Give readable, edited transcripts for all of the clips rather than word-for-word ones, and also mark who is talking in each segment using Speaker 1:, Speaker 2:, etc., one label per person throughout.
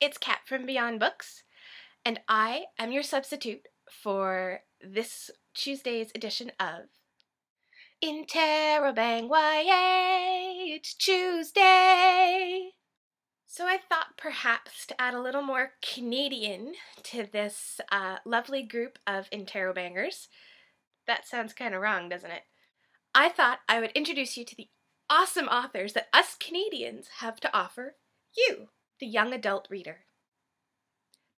Speaker 1: It's Kat from Beyond Books, and I am your substitute for this Tuesday's edition of InterrobangYA. It's Tuesday! So I thought perhaps to add a little more Canadian to this lovely group of interrobangers. That sounds kind of wrong, doesn't it? I thought I would introduce you to the awesome authors that us Canadians have to offer you, the young adult reader.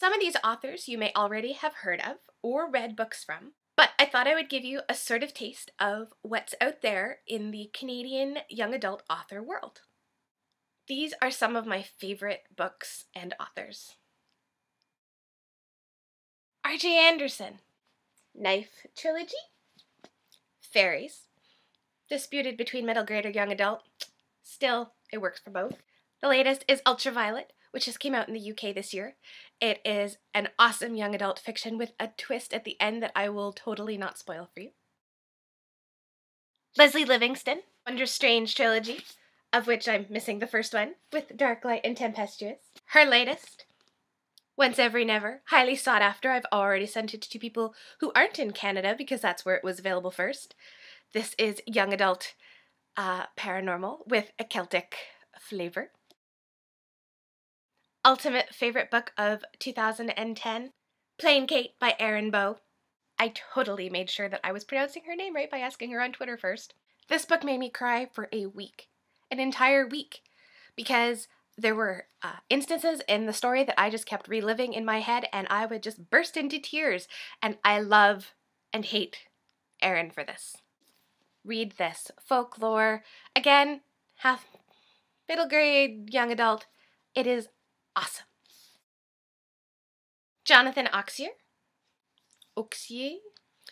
Speaker 1: Some of these authors you may already have heard of or read books from, but I thought I would give you a sort of taste of what's out there in the Canadian young adult author world. These are some of my favorite books and authors. R.J. Anderson, Knife Trilogy, Fairies, disputed between middle grade or young adult, still it works for both. The latest is Ultraviolet, which just came out in the UK this year. It is an awesome young adult fiction with a twist at the end that I will totally not spoil for you. Leslie Livingston, Wonder Strange Trilogy, of which I'm missing the first one, with Darklight and Tempestuous. Her latest, Once Every Never, highly sought after. I've already sent it to people who aren't in Canada because that's where it was available first. This is young adult paranormal with a Celtic flavor. Ultimate favorite book of 2010, Plain Kate by Erin Bow. I totally made sure that I was pronouncing her name right by asking her on Twitter first. This book made me cry for a week, an entire week, because there were instances in the story that I just kept reliving in my head and I would just burst into tears, and I love and hate Erin for this. Read this. Folklore, again, half middle grade, young adult. It is awesome. Jonathan Auxier.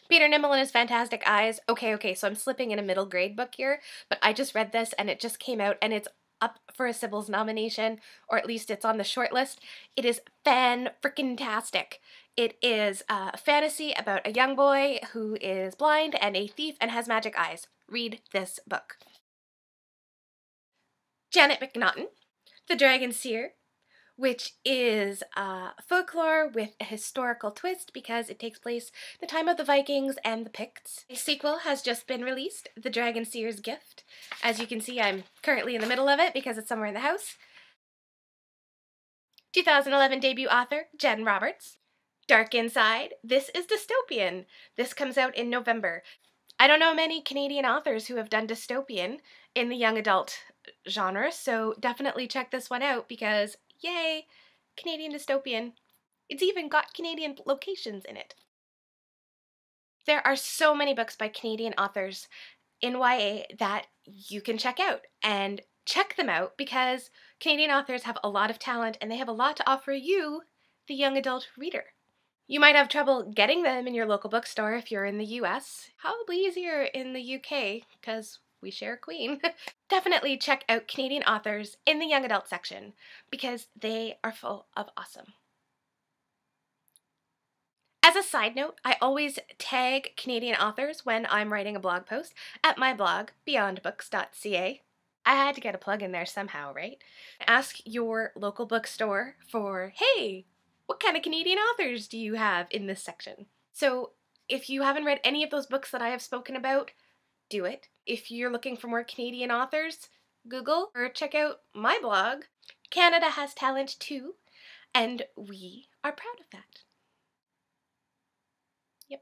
Speaker 1: Peter Nimble and His Fantastic Eyes. Okay, so I'm slipping in a middle grade book here, but I just read this and it just came out and it's up for a Sybil's nomination, or at least it's on the short list. It is fan-frickin-tastic. It is a fantasy about a young boy who is blind and a thief and has magic eyes. Read this book. Janet McNaughton, The Dragon Seer, which is folklore with a historical twist because it takes place the time of the Vikings and the Picts. A sequel has just been released, The Dragon Seer's Gift. As you can see, I'm currently in the middle of it because it's somewhere in the house. 2011 debut author, Jen Roberts. Dark Inside. This is dystopian. This comes out in November. I don't know many Canadian authors who have done dystopian in the young adult genre, so definitely check this one out because yay, Canadian dystopian. It's even got Canadian locations in it. There are so many books by Canadian authors in YA that you can check out, and check them out because Canadian authors have a lot of talent and they have a lot to offer you, the young adult reader. You might have trouble getting them in your local bookstore if you're in the US. Probably easier in the UK because we share a queen. Definitely check out Canadian authors in the young adult section because they are full of awesome. As a side note, I always tag Canadian authors when I'm writing a blog post at my blog, beyondbooks.ca. I had to get a plug in there somehow, right? Ask your local bookstore for, hey, what kind of Canadian authors do you have in this section? So if you haven't read any of those books that I have spoken about, do it. If you're looking for more Canadian authors, Google or check out my blog. Canada has talent too, and we are proud of that. Yep.